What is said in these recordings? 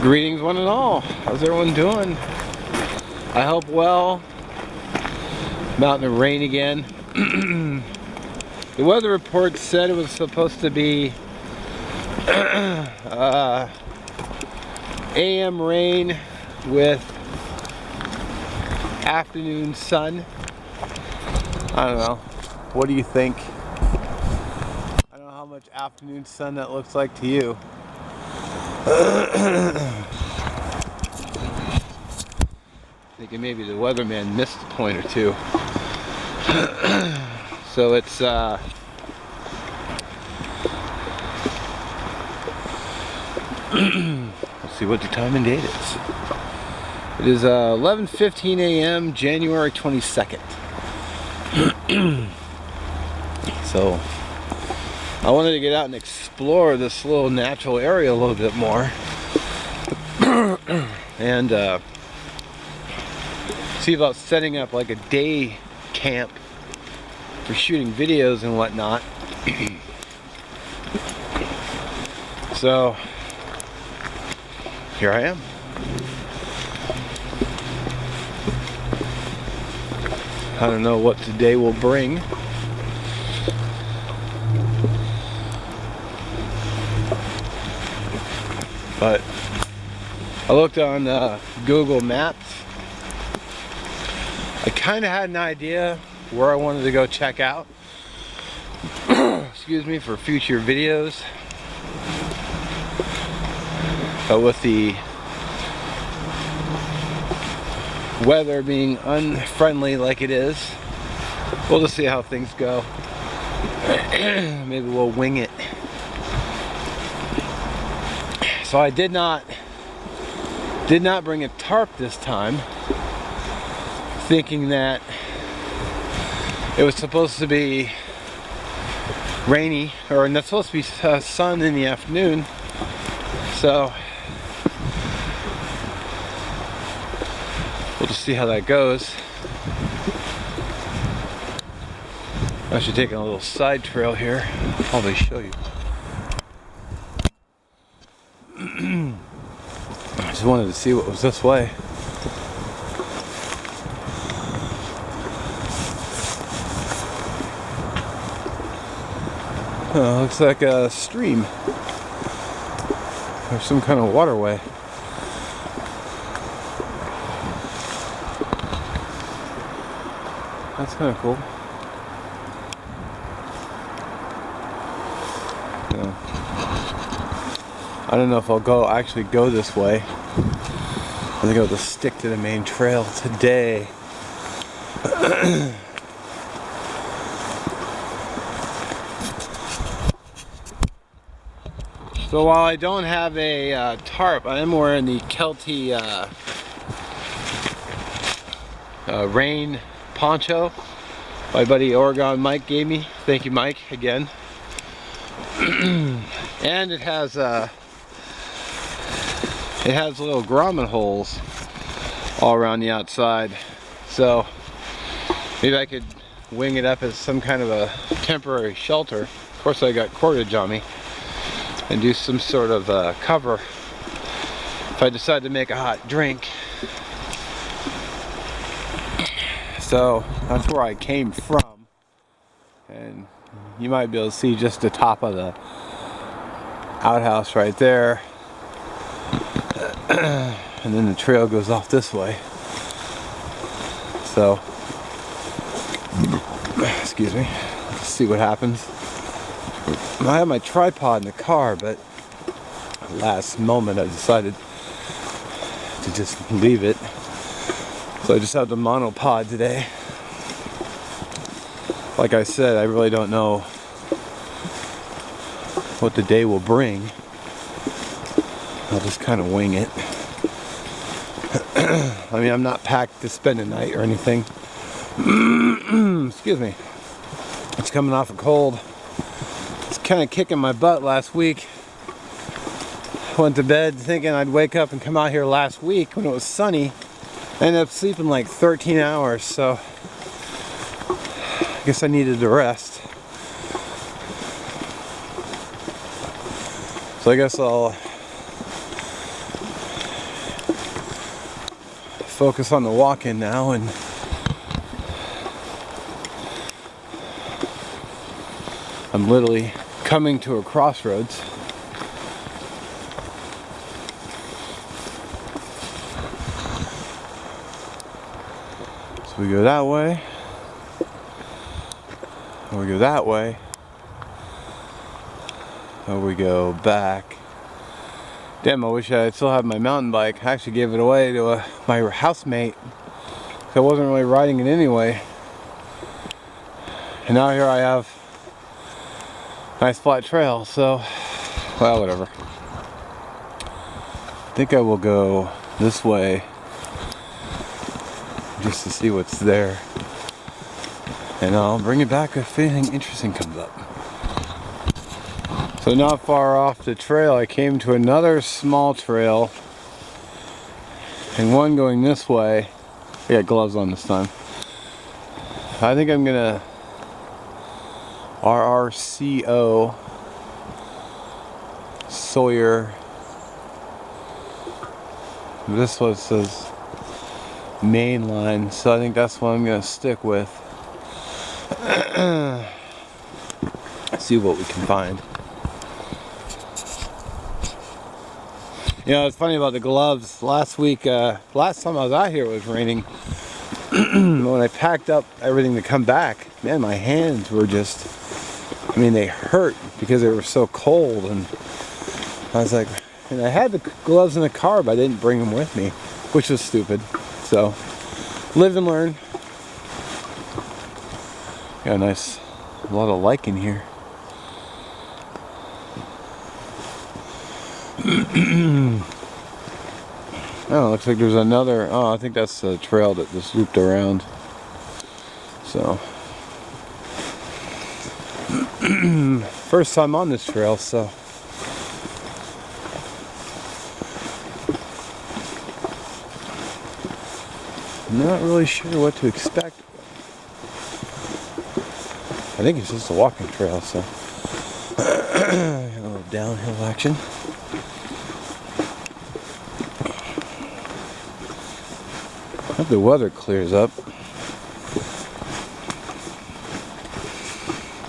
Greetings one and all. How's everyone doing? I hope well. I'm out in the rain again. The weather report said it was supposed to be AM rain with afternoon sun. I don't know. What do you think? I don't know how much afternoon sun that looks like to you. Thinking maybe the weatherman missed a point or two. So it's let's see what the time and date is. It is 11:15 a.m. January 22nd. So I wanted to get out and explore this little natural area a little bit more and see about setting up like a day camp for shooting videos and whatnot. So here I am. I don't know what today will bring. But I looked on Google Maps. I kind of had an idea where I wanted to go check out. Excuse me, for future videos. But with the weather being unfriendly like it is, we'll just see how things go. Maybe we'll wing it. So I did not bring a tarp this time, thinking that it was supposed to be rainy, or not supposed to be sun in the afternoon. So we'll just see how that goes. I should take a little side trail here. I'll probably show you. I just wanted to see what was this way. Looks like a stream or some kind of waterway. That's kind of cool. Yeah. I don't know if I'll actually go this way. I think I'll just stick to the main trail today. So while I don't have a tarp, I am wearing the Kelty rain poncho my buddy Oregon Mike gave me. Thank you, Mike, again. And it has little grommet holes all around the outside, so maybe I could wing it up as some kind of a temporary shelter. Of course, I got cordage on me, and do some sort of cover if I decide to make a hot drink. So that's where I came from, and you might be able to see just the top of the outhouse right there, and then the trail goes off this way. So excuse me, let's see what happens. I have my tripod in the car, but last moment I decided to just leave it. So I just have the monopod today. Like I said, I really don't know what the day will bring. I'll just kind of wing it. I mean, I'm not packed to spend a night or anything. Excuse me. It's coming off a cold. It's kind of kicking my butt last week. I went to bed thinking I'd wake up and come out here last week when it was sunny. I ended up sleeping like 13 hours, so I guess I needed to rest. So I guess I'll focus on the walk-in now, and I'm literally coming to a crossroads. So we go that way, or we go that way, or we go back. Damn, I wish I still had my mountain bike. I actually gave it away to my housemate, so I wasn't really riding it anyway. And now here I have a nice flat trail, so, well, whatever. I think I will go this way just to see what's there. And I'll bring it back if anything interesting comes up. So not far off the trail, I came to another small trail, and one going this way. I got gloves on this time. I think I'm gonna RRCO Sawyer. This one says mainline, so I think that's what I'm gonna stick with. See what we can find. You know, it's funny about the gloves. Last week, last time I was out here, it was raining. When I packed up everything to come back, man, my hands were just, I mean, they hurt because they were so cold. And I was like, and I had the gloves in the car, but I didn't bring them with me, which was stupid. So, live and learn. Got a nice, a lot of lichen here. Oh, looks like there's another. Oh, I think that's a trail that just looped around. So, first time on this trail, so. Not really sure what to expect. I think it's just a walking trail, so. A little downhill action. I hope the weather clears up.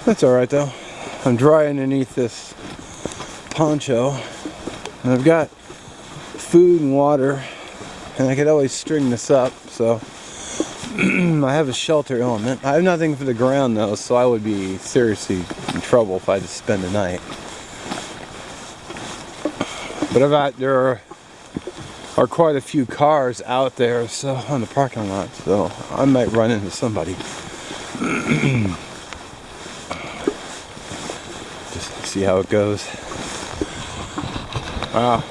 That's alright though. I'm dry underneath this poncho, and I've got food and water, and I could always string this up, so I have a shelter element. I have nothing for the ground though, so I would be seriously in trouble if I had to spend the night. But there are quite a few cars out there, so on the parking lot, so I might run into somebody. Just see how it goes. Wow,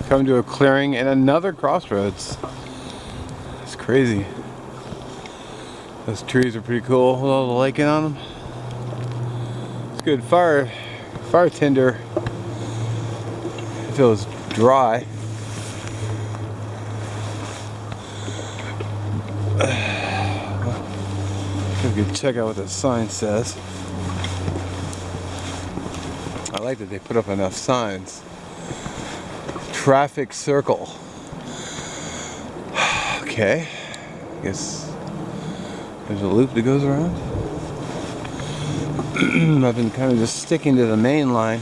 coming to a clearing and another crossroads. It's crazy. Those trees are pretty cool with all the lichen on them. It's good fire tinder if it was dry. We could check out what the sign says. I like that they put up enough signs. Traffic circle. Okay. I guess there's a loop that goes around. I've been kind of just sticking to the main line.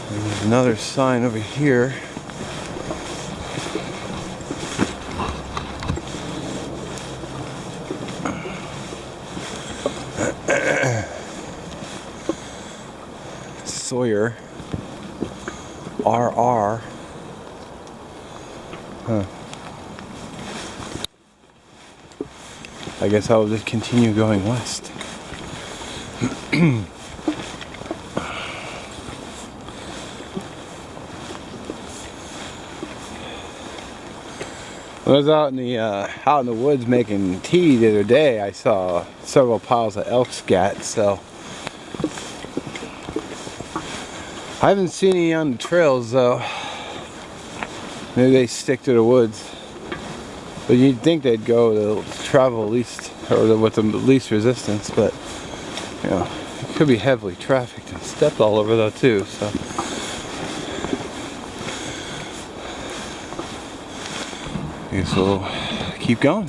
And there's another sign over here. Sawyer RR. Huh. I guess I'll just continue going west. When I was out in the woods making tea the other day, I saw several piles of elk scat, so I haven't seen any on the trails though. Maybe they stick to the woods. But you'd think they'd go to travel least, or with the least resistance, but you know, it could be heavily trafficked and stepped all over though too, so guess we'll keep going.